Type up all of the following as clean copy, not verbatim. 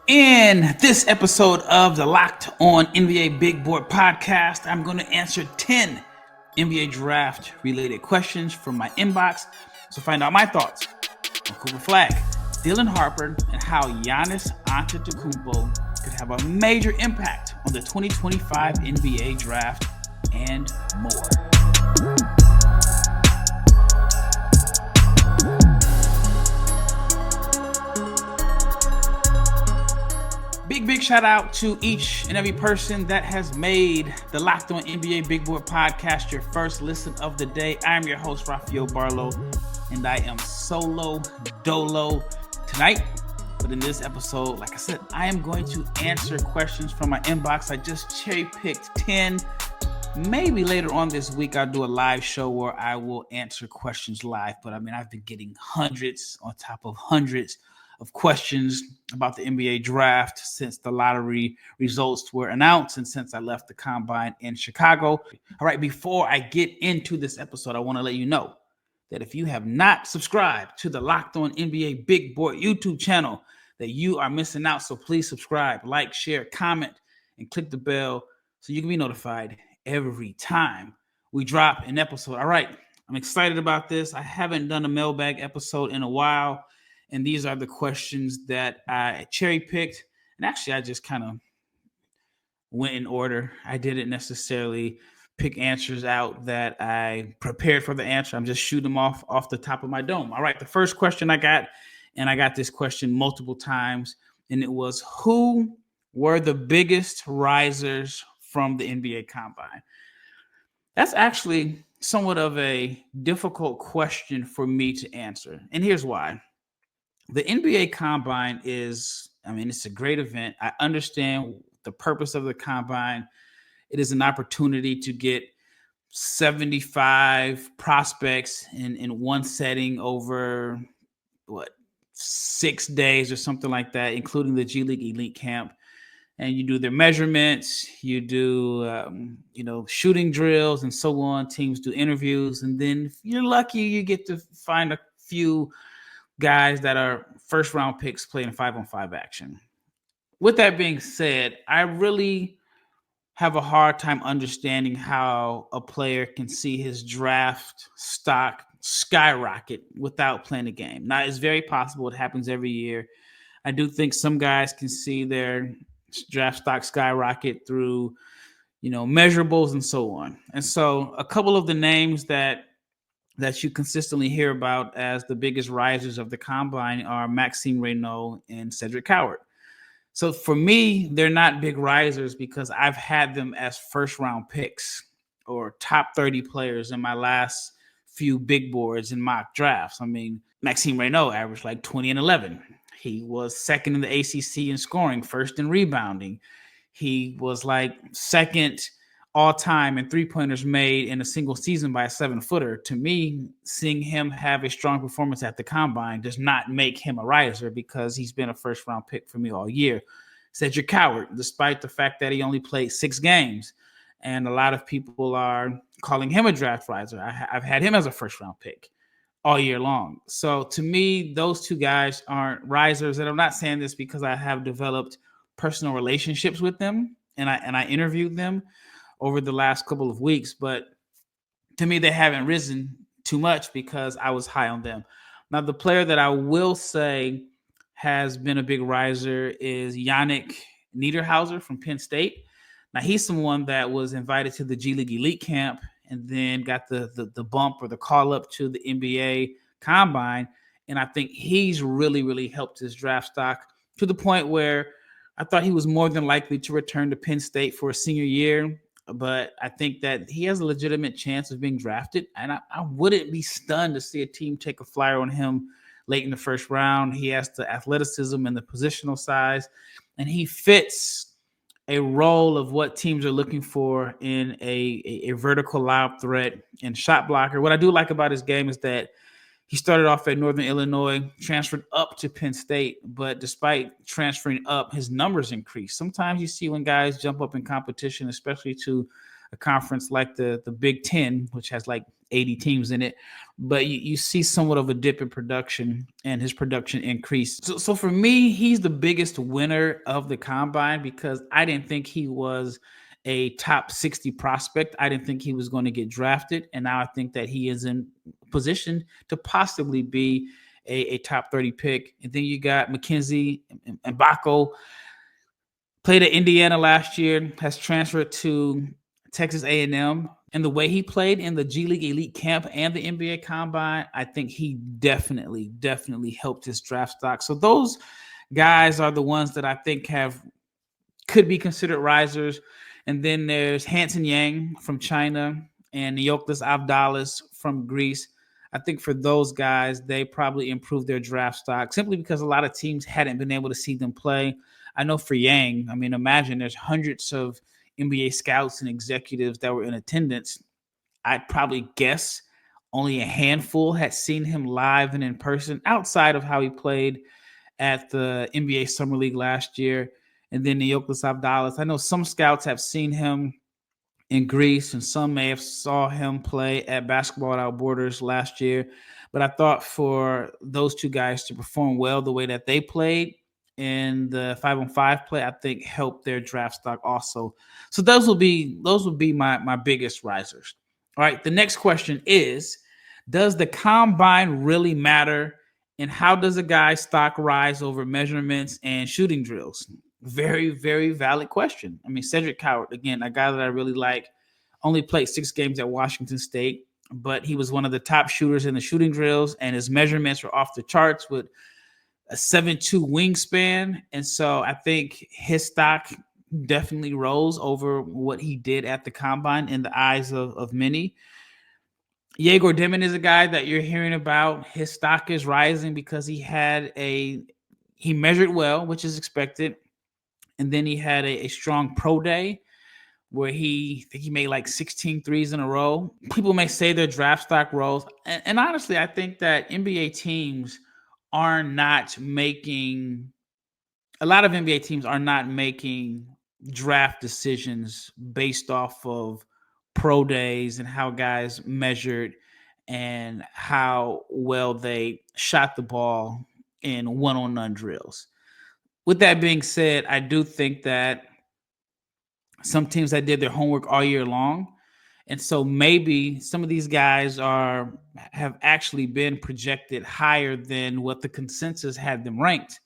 In this episode of the Locked On NBA Big Board podcast, I'm going to answer 10 NBA draft related questions from my inbox. So find out my thoughts on Cooper Flagg, Dylan Harper, and how Giannis Antetokounmpo could have a major impact on the 2025 NBA draft and more. Big shout out to each and every person that has made the Locked On NBA Big Board podcast your first listen of the day. I am your host, Rafael Barlowe, and I am solo dolo tonight. But in this episode, like I said, I am going to answer questions from my inbox. I just cherry-picked 10. Maybe later on this week, I'll do a live show where I will answer questions live. But I mean, I've been getting hundreds on top of hundreds of questions about the NBA draft since the lottery results were announced and since I left the combine in Chicago. All right, before I get into this episode, I want to let you know that if you have not subscribed to the Locked On NBA Big Board YouTube channel, that you are missing out. So please subscribe, like, share, comment, and click the bell so you can be notified every time we drop an episode. All right, I'm excited about this. I haven't done a mailbag episode in a while. And these are the questions that I cherry-picked. And actually, I just kind of went in order. I didn't necessarily pick answers out that I prepared for the answer. I'm just shooting them off the top of my dome. All right, the first question I got, and I got this question multiple times, and it was, who were the biggest risers from the NBA Combine? That's actually somewhat of a difficult question for me to answer. And here's why. The NBA Combine it's a great event. I understand the purpose of the Combine. It is an opportunity to get 75 prospects in one setting over, 6 days or something like that, including the G League Elite Camp. And you do their measurements, you do, shooting drills and so on. Teams do interviews. And then if you're lucky, you get to find a few guys that are first round picks playing 5-on-5 action. With that being said, I really have a hard time understanding how a player can see his draft stock skyrocket without playing a game. Now, it's very possible. It happens every year. I do think some guys can see their draft stock skyrocket through, measurables and so on. And so a couple of the names that you consistently hear about as the biggest risers of the combine are Maxime Raynaud and Cedric Coward. So for me, they're not big risers because I've had them as first round picks or top 30 players in my last few big boards and mock drafts. I mean, Maxime Raynaud averaged like 20 and 11. He was second in the ACC in scoring, first in rebounding. He was like second all-time in three-pointers made in a single season by a 7-footer. To me, seeing him have a strong performance at the Combine does not make him a riser because he's been a first-round pick for me all year. Cedric Coward, despite the fact that he only played 6 games, and a lot of people are calling him a draft riser. I've had him as a first-round pick all year long. So to me, those two guys aren't risers. And I'm not saying this because I have developed personal relationships with them and I interviewed them over the last couple of weeks, but to me, they haven't risen too much because I was high on them. Now, the player that I will say has been a big riser is Yannick Niederhauser from Penn State. Now, he's someone that was invited to the G League Elite Camp and then got the bump or the call up to the NBA Combine. And I think he's really, really helped his draft stock to the point where I thought he was more than likely to return to Penn State for a senior year. But I think that he has a legitimate chance of being drafted. And I wouldn't be stunned to see a team take a flyer on him late in the first round. He has the athleticism and the positional size. And he fits a role of what teams are looking for in a vertical lob threat and shot blocker. What I do like about his game is that he started off at Northern Illinois, transferred up to Penn State, but despite transferring up, his numbers increased. Sometimes you see when guys jump up in competition, especially to a conference like the Big Ten, which has like 80 teams in it. But you see somewhat of a dip in production, and his production increased. So for me, he's the biggest winner of the combine because I didn't think he was a top 60 prospect. I didn't think he was going to get drafted. And now I think that he is in position to possibly be a top 30 pick. And then you got Mackenzie Mbako, played at Indiana last year, has transferred to Texas A&M. And the way he played in the G League Elite Camp and the NBA Combine, I think he definitely helped his draft stock. So those guys are the ones that I think could be considered risers. And then there's Hansen Yang from China and Neoklis Avdalis from Greece. I think for those guys, they probably improved their draft stock simply because a lot of teams hadn't been able to see them play. I know for Yang, I mean, imagine there's hundreds of NBA scouts and executives that were in attendance. I'd probably guess only a handful had seen him live and in person outside of how he played at the NBA Summer League last year. And then Neoklis Avdalis. I know some scouts have seen him in Greece, and some may have saw him play at Basketball Without Borders last year. But I thought for those two guys to perform well the way that they played in the 5-on-5 play, I think helped their draft stock also. So those would be my biggest risers. All right, the next question is, does the combine really matter? And how does a guy's stock rise over measurements and shooting drills? Very, very valid question. I mean, Cedric Coward, again, a guy that I really like, only played 6 games at Washington State, but he was one of the top shooters in the shooting drills, and his measurements were off the charts with a 7'2" wingspan. And so I think his stock definitely rose over what he did at the combine in the eyes of many. Yegor Demon is a guy that you're hearing about. His stock is rising because he measured well, which is expected. And then he had a strong pro day where he made like 16 threes in a row. People may say their draft stock rose. And honestly, I think that NBA teams are not making – a lot of NBA teams are not making draft decisions based off of pro days and how guys measured and how well they shot the ball in one-on-one drills. With that being said, I do think that some teams that did their homework all year long, and so maybe some of these guys have actually been projected higher than what the consensus had them ranked.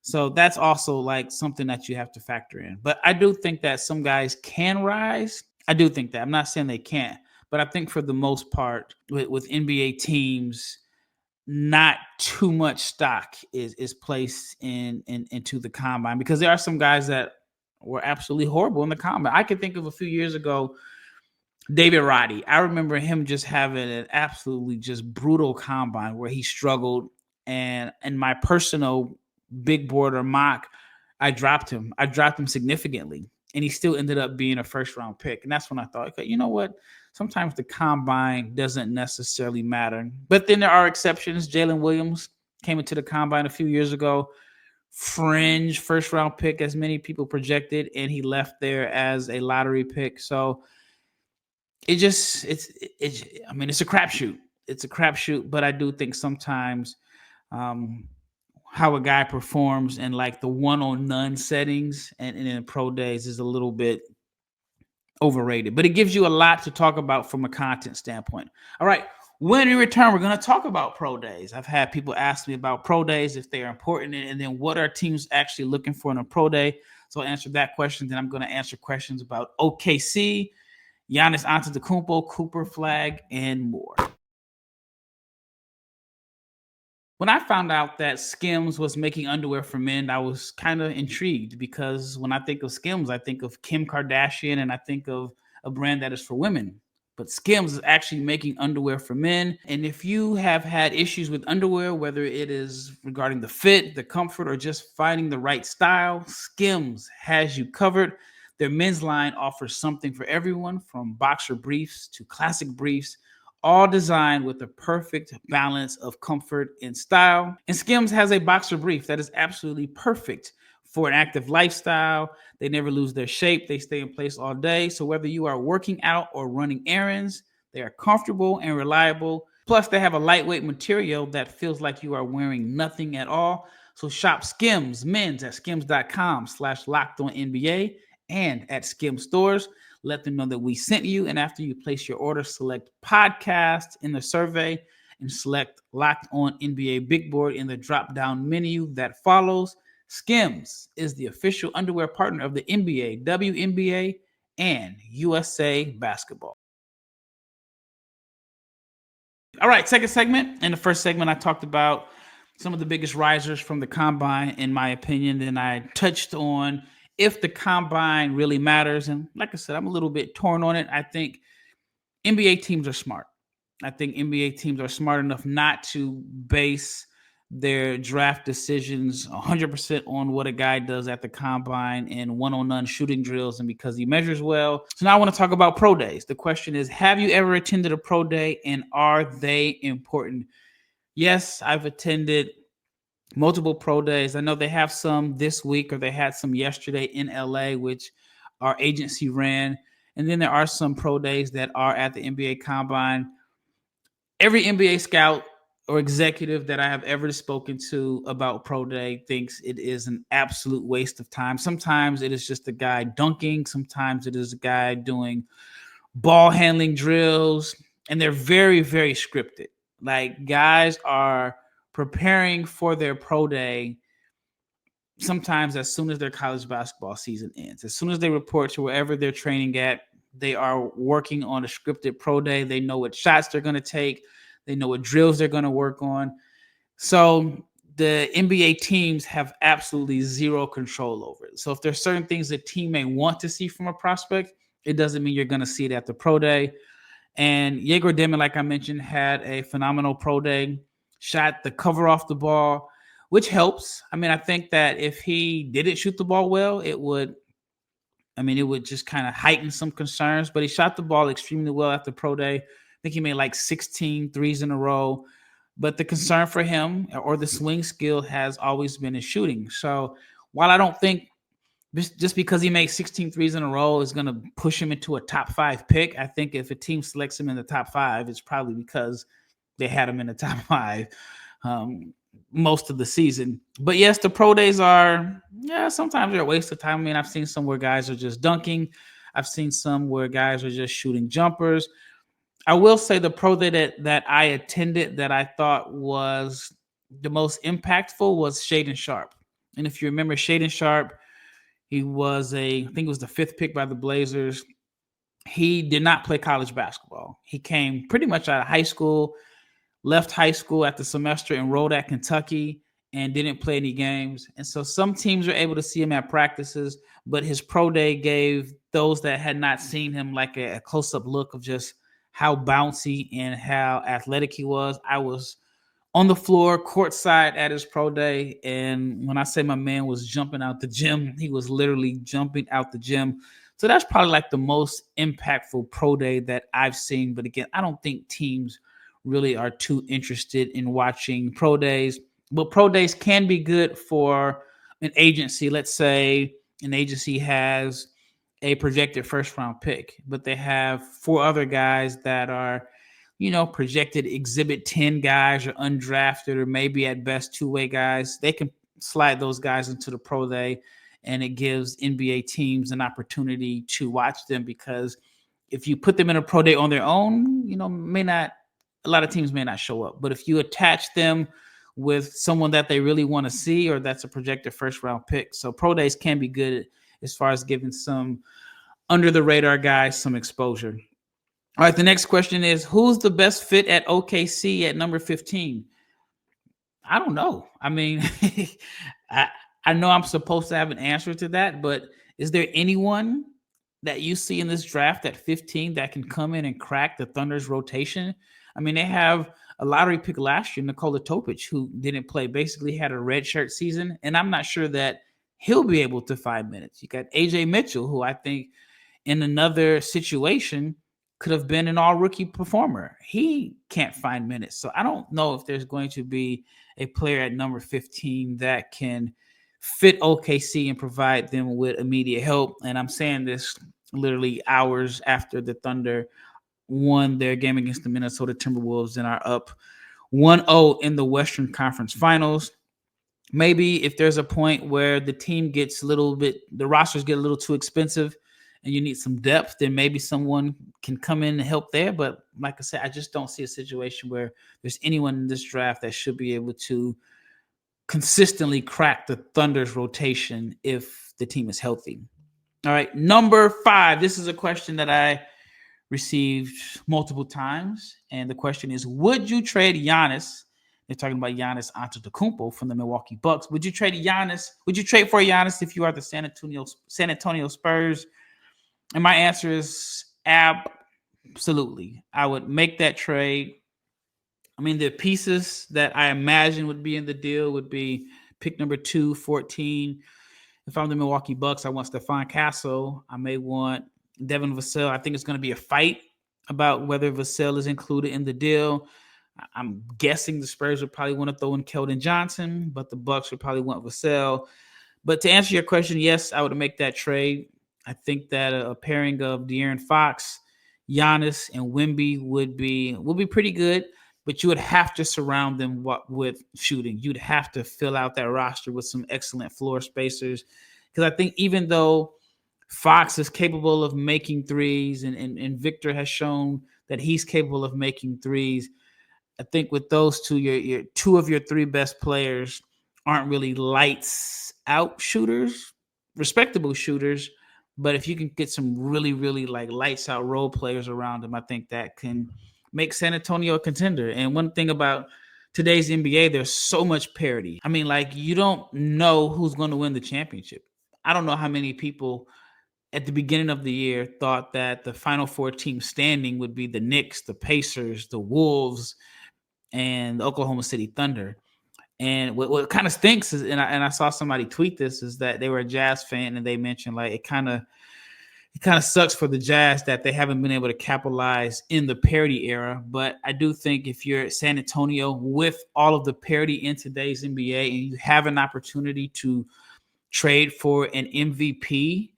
So that's also like something that you have to factor in. But I do think that some guys can rise. I do think that. I'm not saying they can't, but I think for the most part with NBA teams, not too much stock is placed into the combine, because there are some guys that were absolutely horrible in the combine. I can think of a few years ago, David Roddy. I remember him just having an absolutely just brutal combine where he struggled, and in my personal big board or mock, I dropped him significantly, and he still ended up being a first round pick. And that's when I thought, okay, you know what? Sometimes the combine doesn't necessarily matter. But then there are exceptions. Jalen Williams came into the combine a few years ago, fringe first round pick, as many people projected, and he left there as a lottery pick. So it's a crapshoot. It's a crapshoot, but I do think sometimes how a guy performs in like the one-on-none settings and in pro days is a little bit overrated, but it gives you a lot to talk about from a content standpoint. All right, when we return, we're going to talk about pro days. I've had people ask me about pro days, if they are important, and then what are teams actually looking for in a pro day. So I'll answer that question. Then I'm going to answer questions about OKC, Giannis Antetokounmpo, Cooper Flagg, and more. When I found out that Skims was making underwear for men, I was kind of intrigued, because when I think of Skims, I think of Kim Kardashian and I think of a brand that is for women. But Skims is actually making underwear for men. And if you have had issues with underwear, whether it is regarding the fit, the comfort, or just finding the right style, Skims has you covered. Their men's line offers something for everyone, from boxer briefs to classic briefs, all designed with the perfect balance of comfort and style. And Skims has a boxer brief that is absolutely perfect for an active lifestyle. They never lose their shape. They stay in place all day. So whether you are working out or running errands, they are comfortable and reliable. Plus, they have a lightweight material that feels like you are wearing nothing at all. So shop Skims men's at skims.com/lockedonnba and at Skims stores. Let them know that we sent you. And after you place your order, select podcast in the survey and select Locked On NBA Big Board in the drop-down menu that follows. Skims is the official underwear partner of the NBA, WNBA, and USA Basketball. All right, second segment. In the first segment, I talked about some of the biggest risers from the combine, in my opinion. Then I touched on if the combine really matters. And like I said, I'm a little bit torn on it. I think NBA teams are smart. I think NBA teams are smart enough not to base their draft decisions 100% on what a guy does at the combine and one-on-one shooting drills and because he measures well. So now I want to talk about pro days. The question is, have you ever attended a pro day and are they important? Yes, I've attended multiple pro days. I know they have some this week or they had some yesterday in LA, which our agency ran. And then there are some pro days that are at the NBA combine. Every NBA scout or executive that I have ever spoken to about pro day thinks it is an absolute waste of time. Sometimes it is just a guy dunking. Sometimes it is a guy doing ball handling drills, and they're very, very scripted. Like, guys are preparing for their pro day sometimes as soon as their college basketball season ends. As soon as they report to wherever they're training at, they are working on a scripted pro day. They know what shots they're going to take. They know what drills they're going to work on. So the NBA teams have absolutely zero control over it. So if there's certain things the team may want to see from a prospect, it doesn't mean you're going to see it at the pro day. And Yegor Demon, like I mentioned, had a phenomenal pro day, shot the cover off the ball, which helps. I mean, I think that if he didn't shoot the ball well, it would just kind of heighten some concerns. But he shot the ball extremely well at the pro day. I think he made like 16 threes in a row. But the concern for him or the swing skill has always been his shooting. So while I don't think just because he makes 16 threes in a row is going to push him into a top 5 pick, I think if a team selects him in the top 5, it's probably because they had him in the top 5 most of the season. But yes, the pro days are, sometimes they're a waste of time. I mean, I've seen some where guys are just dunking. I've seen some where guys are just shooting jumpers. I will say the pro day that I attended that I thought was the most impactful was Shaedon Sharpe. And if you remember Shaedon Sharpe, he was I think it was the 5th pick by the Blazers. He did not play college basketball. He came pretty much out of high school, left high school at the semester, enrolled at Kentucky, and didn't play any games. And so some teams were able to see him at practices, but his pro day gave those that had not seen him like a close-up look of just how bouncy and how athletic he was. I was on the floor, courtside at his pro day. And when I say my man was jumping out the gym, he was literally jumping out the gym. So that's probably like the most impactful pro day that I've seen. But again, I don't think teams really are too interested in watching pro days. But pro days can be good for an agency. Let's say an agency has a projected first-round pick, but they have 4 other guys that are projected exhibit 10 guys or undrafted or maybe at best 2-way guys. They can slide those guys into the pro day, and it gives NBA teams an opportunity to watch them, because if you put them in a pro day on their own, a lot of teams may not show up. But if you attach them with someone that they really want to see or that's a projected first-round pick, so pro days can be good as far as giving some under-the-radar guys some exposure. All right, the next question is, who's the best fit at OKC at number 15? I don't know. I mean, I know I'm supposed to have an answer to that, but is there anyone that you see in this draft at 15 that can come in and crack the Thunder's rotation? I mean, they have a lottery pick last year, Nikola Topic, who didn't play, basically had a redshirt season, and I'm not sure that he'll be able to find minutes. You got AJ Mitchell, who I think in another situation could have been an all-rookie performer. He can't find minutes. So I don't know if there's going to be a player at number 15 that can fit OKC and provide them with immediate help. And I'm saying this literally hours after the Thunder won their game against the Minnesota Timberwolves and are up 1-0 in the Western Conference Finals. Maybe if there's a point where the team gets the rosters get a little too expensive and you need some depth, then maybe someone can come in and help there. But like I said, I just don't see a situation where there's anyone in this draft that should be able to consistently crack the Thunder's rotation if the team is healthy. All right, number 5. This is a question that I received multiple times, and the question is: would you trade Giannis? They're talking about Giannis Antetokounmpo from the Milwaukee Bucks. Would you trade Giannis? Would you trade for Giannis if you are the San Antonio Spurs? And my answer is absolutely. I would make that trade. I mean, the pieces that I imagine would be in the deal would be pick number 2, 14. If I'm the Milwaukee Bucks, I want Stephon Castle. I may want Devin Vassell. I think it's going to be a fight about whether Vassell is included in the deal. I'm guessing the Spurs would probably want to throw in Keldon Johnson, but the Bucks would probably want Vassell. But to answer your question, yes, I would make that trade. I think that a pairing of De'Aaron Fox, Giannis, and Wemby would be pretty good. But you would have to surround them with shooting. You'd have to fill out that roster with some excellent floor spacers. Because I think even though Fox is capable of making threes and Victor has shown that he's capable of making threes, I think with those two, your two of your 3 best players aren't really lights out shooters, respectable shooters. But if you can get some really, really like lights out role players around them, I think that can make San Antonio a contender. And one thing about today's NBA, there's so much parity. I mean, like, you don't know who's going to win the championship. I don't know how many people at the beginning of the year thought that the Final 4 team standing would be the Knicks, the Pacers, the Wolves, and the Oklahoma City Thunder. And what kind of stinks is, and I saw somebody tweet this, is that they were a Jazz fan and they mentioned like it kind of sucks for the Jazz that they haven't been able to capitalize in the parity era. But I do think if you're San Antonio with all of the parity in today's NBA and you have an opportunity to trade for an MVP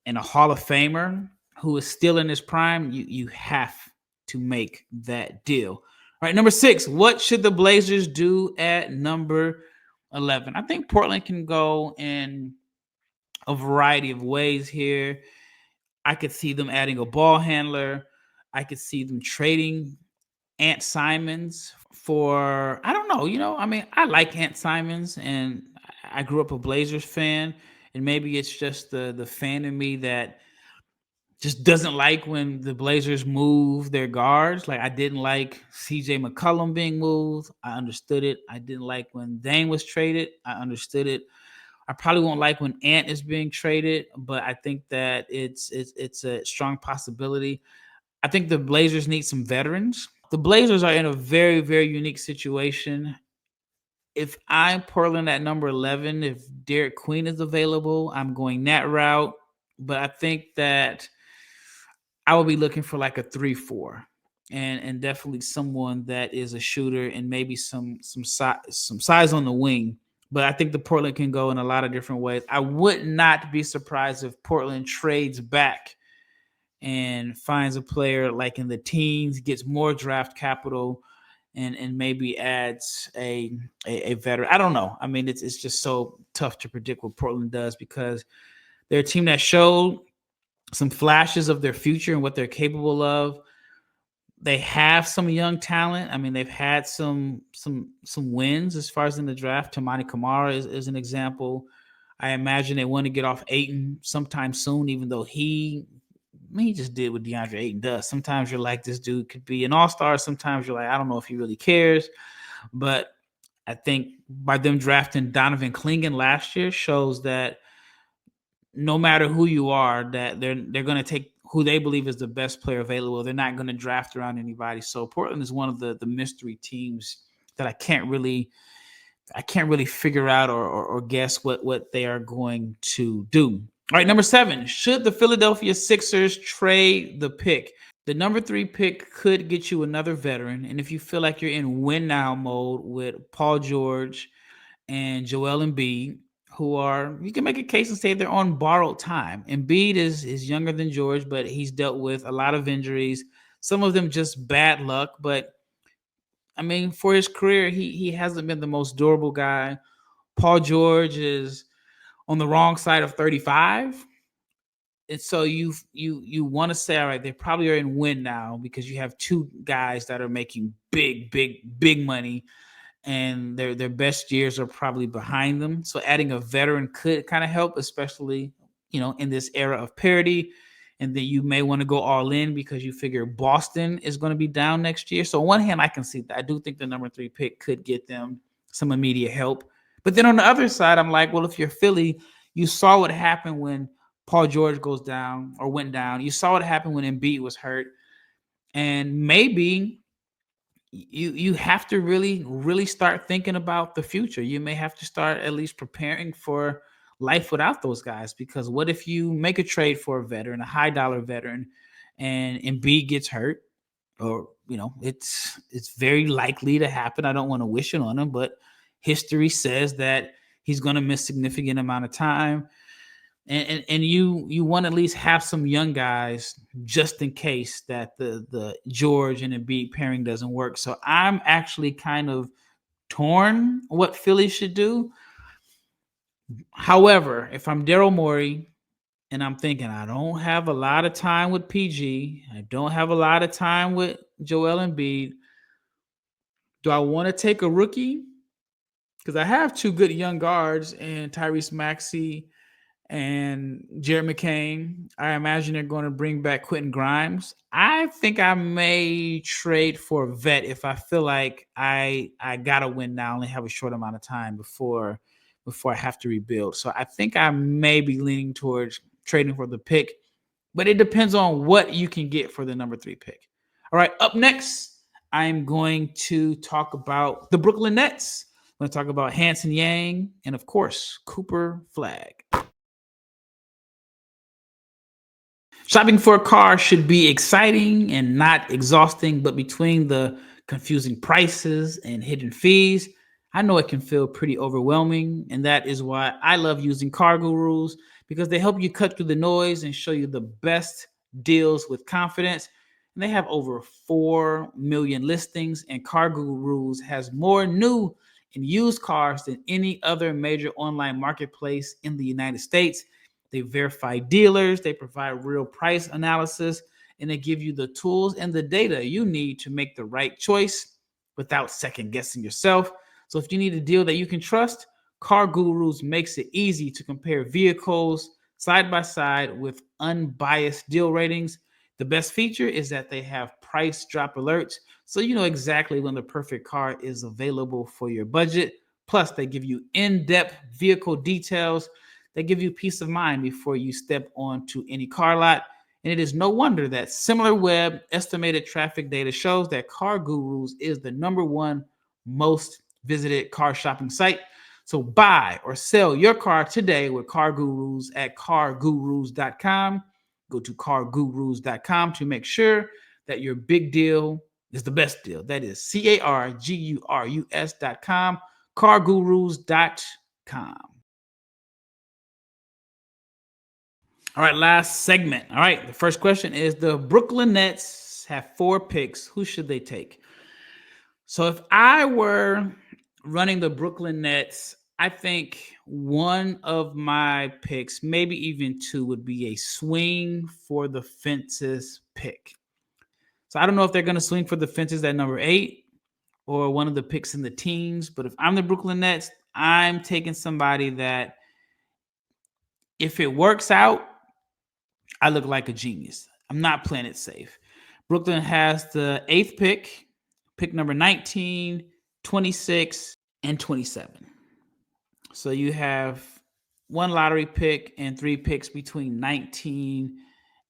and a Hall of Famer who is still in his prime, you have to make that deal. All right, number 6, what should the Blazers do at number 11? I think Portland can go in a variety of ways here. I could see them adding a ball handler. I could see them trading Ant Simons for, I don't know, I mean, I like Ant Simons and I grew up a Blazers fan, and maybe it's just the fan in me that just doesn't like when the Blazers move their guards. Like, I didn't like CJ McCollum being moved. I understood it. I didn't like when Dame was traded. I understood it. I probably won't like when Ant is being traded, but I think that it's a strong possibility. I think the Blazers need some veterans. The Blazers are in a very, very unique situation. If I'm Portland at number 11, if Derek Queen is available, I'm going that route. But I think that I will be looking for like a 3-4, and definitely someone that is a shooter and maybe some size on the wing. But I think the Portland can go in a lot of different ways. I would not be surprised if Portland trades back and finds a player like in the teens, gets more draft capital, and maybe adds a veteran. I don't know. I mean, it's just so tough to predict what Portland does because they're a team that showed some flashes of their future and what they're capable of. They have some young talent. I mean, they've had some wins as far as in the draft. Tamani Kamara is an example. I imagine they want to get off Ayton sometime soon, even though he just did what DeAndre Ayton does. Sometimes you're like, this dude could be an all-star. Sometimes you're like, I don't know if he really cares. But I think by them drafting Donovan Clingan last year shows that no matter who you are, that they're going to take who they believe is the best player available. They're not going to draft around anybody. So Portland is one of the mystery teams that I can't really figure out or guess what they are going to do. All right, number 7, should the Philadelphia Sixers trade the pick? The number 3 pick could get you another veteran. And if you feel like you're in win now mode with Paul George and Joel Embiid, who are, you can make a case and say they're on borrowed time. Embiid is younger than George, but he's dealt with a lot of injuries. Some of them just bad luck, but I mean, for his career, he hasn't been the most durable guy. Paul George is on the wrong side of 35. And so you want to say, all right, they probably are in win now because you have two guys that are making big money, and their best years are probably behind them. So adding a veteran could kind of help, especially in this era of parity. And then you may want to go all in because you figure Boston is going to be down next year. So on one hand, I can see that. I do think the number 3 pick could get them some immediate help. But then on the other side, I'm like, well, if you're Philly, you saw what happened when Paul George goes down or went down. You saw what happened when Embiid was hurt. And maybe you have to really start thinking about the future. You may have to start at least preparing for life without those guys, because what if you make a trade for a veteran, a high dollar veteran, and Embiid gets hurt? Or it's very likely to happen. I don't want to wish it on him, but history says that he's going to miss significant amount of time. And you want to at least have some young guys just in case that the George and Embiid pairing doesn't work. So I'm actually kind of torn what Philly should do. However, if I'm Daryl Morey and I'm thinking I don't have a lot of time with PG, I don't have a lot of time with Joel Embiid, do I want to take a rookie? Because I have two good young guards in Tyrese Maxey and Jared McCain. I imagine they're going to bring back Quentin Grimes. I think I may trade for a vet if I feel like I gotta win now. I only have a short amount of time before I have to rebuild. So I think I may be leaning towards trading for the pick, but it depends on what you can get for the number 3 pick. All right, up next, I'm going to talk about the Brooklyn Nets. I'm going to talk about Hansen Yang and, of course, Cooper Flagg. Shopping for a car should be exciting and not exhausting, but between the confusing prices and hidden fees, I know it can feel pretty overwhelming. And that is why I love using Car Gurus, because they help you cut through the noise and show you the best deals with confidence. And they have over 4 million listings, and Car Gurus has more new and used cars than any other major online marketplace in the United States. They verify dealers, they provide real price analysis, and they give you the tools and the data you need to make the right choice without second guessing yourself. So if you need a deal that you can trust, Car Gurus makes it easy to compare vehicles side by side with unbiased deal ratings. The best feature is that they have price drop alerts, so you know exactly when the perfect car is available for your budget. Plus, they give you in-depth vehicle details. They give you peace of mind before you step onto any car lot. And it is no wonder that SimilarWeb estimated traffic data shows that Car Gurus is the number 1 most visited car shopping site. So buy or sell your car today with Car Gurus at cargurus.com. Go to cargurus.com to make sure that your big deal is the best deal. That is cargurus.com, cargurus.com. All right, last segment. All right, the first question is, the Brooklyn Nets have 4 picks. Who should they take? So if I were running the Brooklyn Nets, I think one of my picks, maybe even 2, would be a swing for the fences pick. So I don't know if they're going to swing for the fences at number 8 or one of the picks in the teens, but if I'm the Brooklyn Nets, I'm taking somebody that, if it works out, I look like a genius. I'm not playing it safe. Brooklyn has the 8th pick number 19, 26, and 27. So you have 1 lottery pick and 3 picks between 19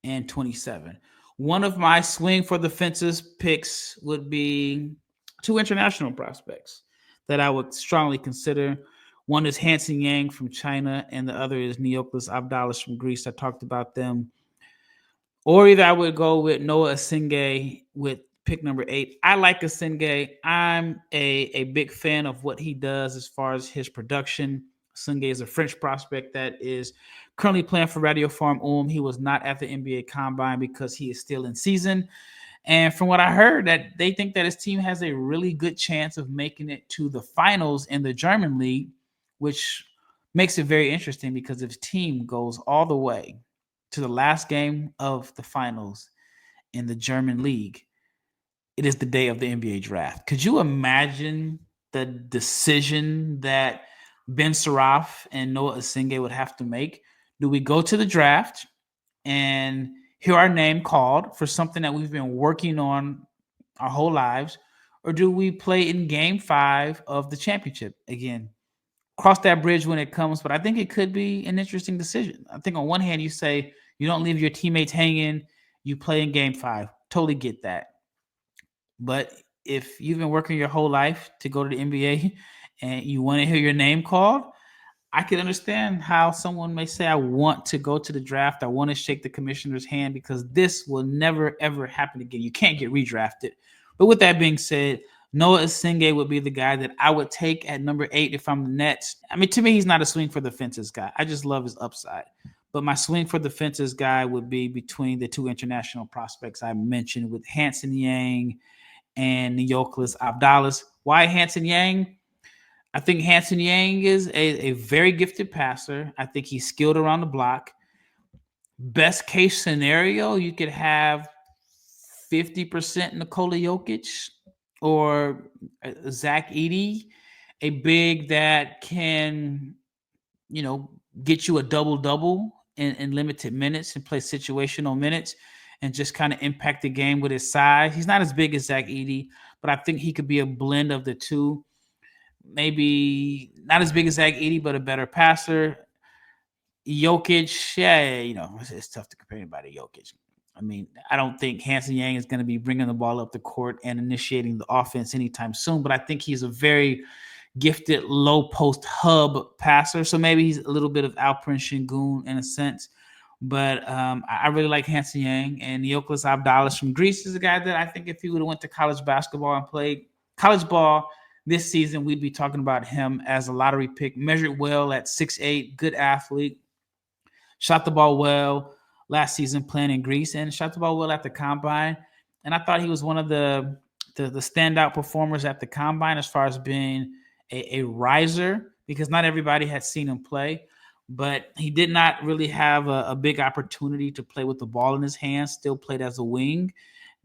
and 27. One of my swing for the fences picks would be 2 international prospects that I would strongly consider. One is Hansen Yang from China, and the other is Neoklis Abdalas from Greece. I talked about them. Or either I would go with Noah Asenge with pick number 8. I like Asenge. I'm a big fan of what he does as far as his production, Sungay is a French prospect that is currently playing for Radio Farm Ulm. He was not at the NBA Combine because he is still in season. And from what I heard, that they think that his team has a really good chance of making it to the finals in the German league, which makes it very interesting because if his team goes all the way to the last game of the finals in the German league, it is the day of the NBA draft. Could you imagine the decision that Ben Saraf and Noah Asingé would have to make? Do we go to the draft and hear our name called for something that we've been working on our whole lives, or do we play in game 5 of the championship? Again, cross that bridge when it comes, but I think it could be an interesting decision. I think on one hand, you say you don't leave your teammates hanging, you play in game 5. Totally get that. But if you've been working your whole life to go to the NBA and you want to hear your name called, I can understand how someone may say, I want to go to the draft. I want to shake the commissioner's hand because this will never, ever happen again. You can't get redrafted. But with that being said, Noah Asingé would be the guy that I would take at number 8 if I'm the Nets. I mean, to me, he's not a swing for the fences guy. I just love his upside. But my swing for the fences guy would be between the two international prospects I mentioned with Hansen Yang and Neokulis Abdalas. Why Hansen Yang? I think Hansen Yang is a very gifted passer. I think he's skilled around the block. Best case scenario, you could have 50% Nikola Jokic or Zach Edey, a big that can, get you a double-double in limited minutes and play situational minutes and just kind of impact the game with his size. He's not as big as Zach Edey, but I think he could be a blend of the two. Maybe not as big as Zach Edey, but a better passer. Jokic, yeah, it's tough to compare anybody to Jokic. I mean, I don't think Hansen Yang is going to be bringing the ball up the court and initiating the offense anytime soon, but I think he's a very gifted low post hub passer. So maybe he's a little bit of Alperen Şengün in a sense. But I really like Hansen Yang. And Neokulis Abdalas from Greece is a guy that I think if he would have went to college basketball and played college ball this season, we'd be talking about him as a lottery pick. Measured well at 6'8", good athlete. Shot the ball well last season playing in Greece and shot the ball well at the Combine. And I thought he was one of the standout performers at the Combine as far as being a riser, because not everybody had seen him play. But he did not really have a big opportunity to play with the ball in his hands, still played as a wing.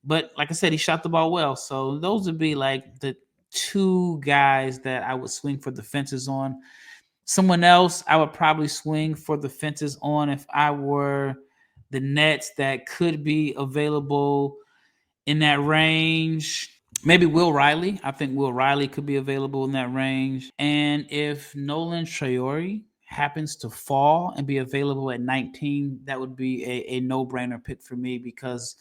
But like I said, he shot the ball well. So those would be like the two guys that I would swing for the fences on. Someone else I would probably swing for the fences on if I were the Nets that could be available in that range. Maybe Will Riley. I think Will Riley could be available in that range. And if Nolan Traore happens to fall and be available at 19, that would be a no-brainer pick for me, because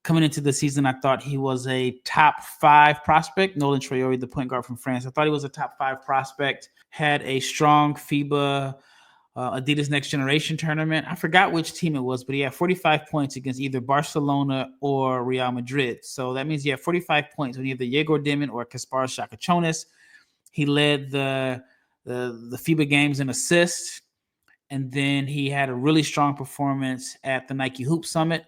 coming into the season, I thought he was a top 5 prospect. Nolan Traore, the point guard from France. I thought he was a top 5 prospect, had a strong FIBA Adidas Next Generation tournament. I forgot which team it was, but he had 45 points against either Barcelona or Real Madrid. So that means he had 45 points on either Yegor Dimin or Kasparas Shakachonis. He led the FIBA games in assists, and then he had a really strong performance at the Nike Hoop Summit.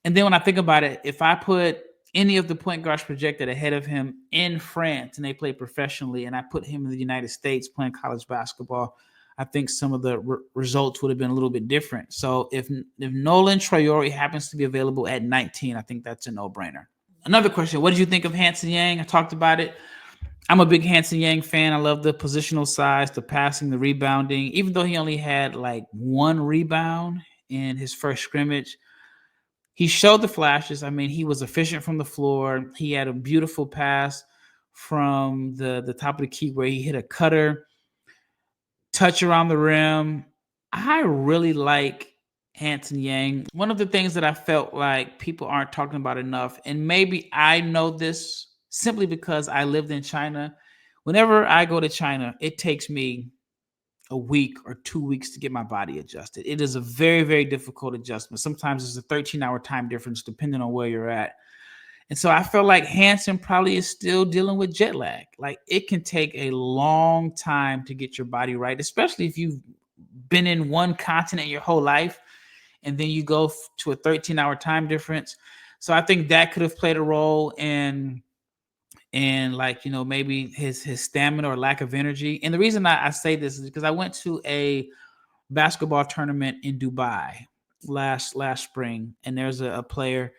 And then when I think about it, if I put any of the point guards projected ahead of him in France and they play professionally, and I put him in the United States playing college basketball, I think some of the results would have been a little bit different. So if Nolan Traore happens to be available at 19, I think that's a no-brainer. Another question, what did you think of Hansen Yang? I talked about it. I'm a big Hansen Yang fan. I love the positional size, the passing, the rebounding. Even though he only had like 1 rebound in his first scrimmage, he showed the flashes. I mean, he was efficient from the floor. He had a beautiful pass from the top of the key where he hit a cutter, touch around the rim. I really like Hansen Yang. One of the things that I felt like people aren't talking about enough, and maybe I know this simply because I lived in China. Whenever I go to China, it takes me a week or 2 weeks to get my body adjusted. It is a very, very difficult adjustment. Sometimes it's a 13-hour time difference depending on where you're at. And so I feel like Hansen probably is still dealing with jet lag. Like, it can take a long time to get your body right, especially if you've been in one continent your whole life and then you go to a 13-hour time difference. So I think that could have played a role in like, maybe his stamina or lack of energy. And the reason I say this is because I went to a basketball tournament in Dubai last spring, and there's a player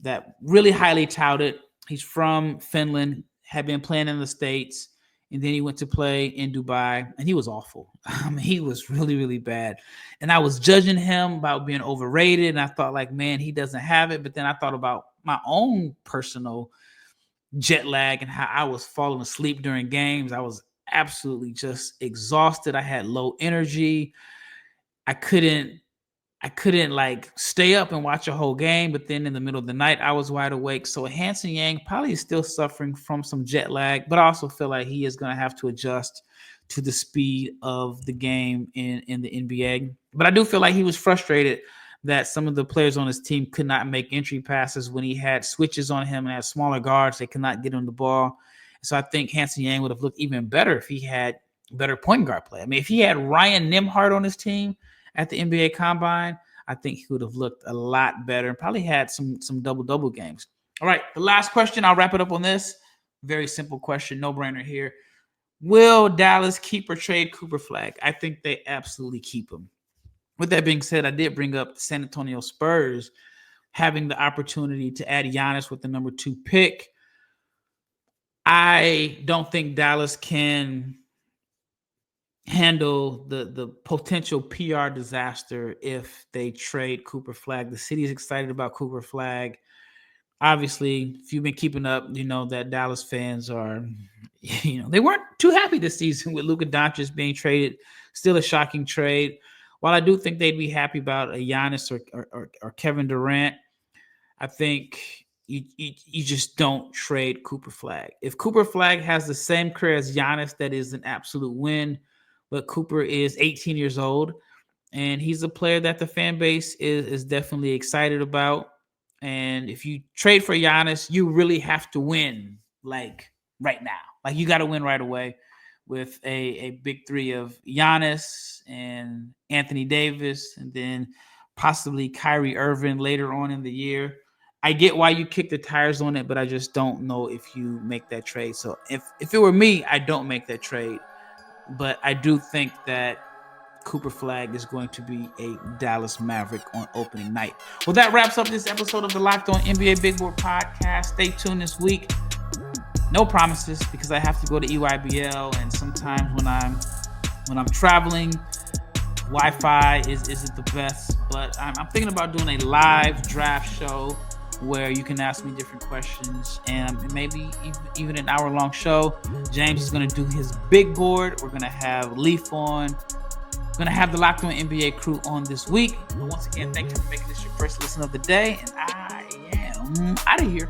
that really highly touted. He's from Finland, had been playing in the States, and then he went to play in Dubai, and he was awful. He was really, really bad. And I was judging him about being overrated, and I thought, like, man, he doesn't have it. But then I thought about my own personal jet lag and how I was falling asleep during games. I was absolutely just exhausted. I had low energy. I couldn't like stay up and watch a whole game, but then in the middle of the night, I was wide awake. So Hansen Yang probably is still suffering from some jet lag, but I also feel like he is going to have to adjust to the speed of the game in the NBA. But I do feel like he was frustrated that some of the players on his team could not make entry passes when he had switches on him and had smaller guards. They could not get him the ball. So I think Hansen Yang would have looked even better if he had better point guard play. I mean, if he had Ryan Nembhard on his team at the NBA Combine, I think he would have looked a lot better and probably had some double-double games. All right, the last question. I'll wrap it up on this. Very simple question, no-brainer here. Will Dallas keep or trade Cooper Flagg? I think they absolutely keep him. With that being said, I did bring up the San Antonio Spurs having the opportunity to add Giannis with the number 2 pick. I don't think Dallas can handle the potential PR disaster if they trade Cooper Flagg. The city is excited about Cooper Flagg. Obviously, if you've been keeping up, you know that Dallas fans are, they weren't too happy this season with Luka Doncic being traded. Still a shocking trade. While I do think they'd be happy about a Giannis or Kevin Durant, I think you just don't trade Cooper Flagg. If Cooper Flagg has the same career as Giannis, that is an absolute win. But Cooper is 18 years old, and he's a player that the fan base is definitely excited about. And if you trade for Giannis, you really have to win, like, right now. Like, you got to win right away with a big three of Giannis and Anthony Davis and then possibly Kyrie Irving later on in the year. I get why you kick the tires on it, but I just don't know if you make that trade. So if it were me, I don't make that trade. But I do think that Cooper Flagg is going to be a Dallas Maverick on opening night. Well, that wraps up this episode of the Locked On NBA Big Board Podcast. Stay tuned this week. No promises because I have to go to EYBL, and sometimes when I'm traveling, Wi-Fi isn't the best. But I'm thinking about doing a live draft show where you can ask me different questions, and maybe even an hour-long show. James is going to do his big board. We're going to have Leaf on. We're going to have the Locked On NBA crew on this week. But once again, thank you for making this your first listen of the day, and I am out of here.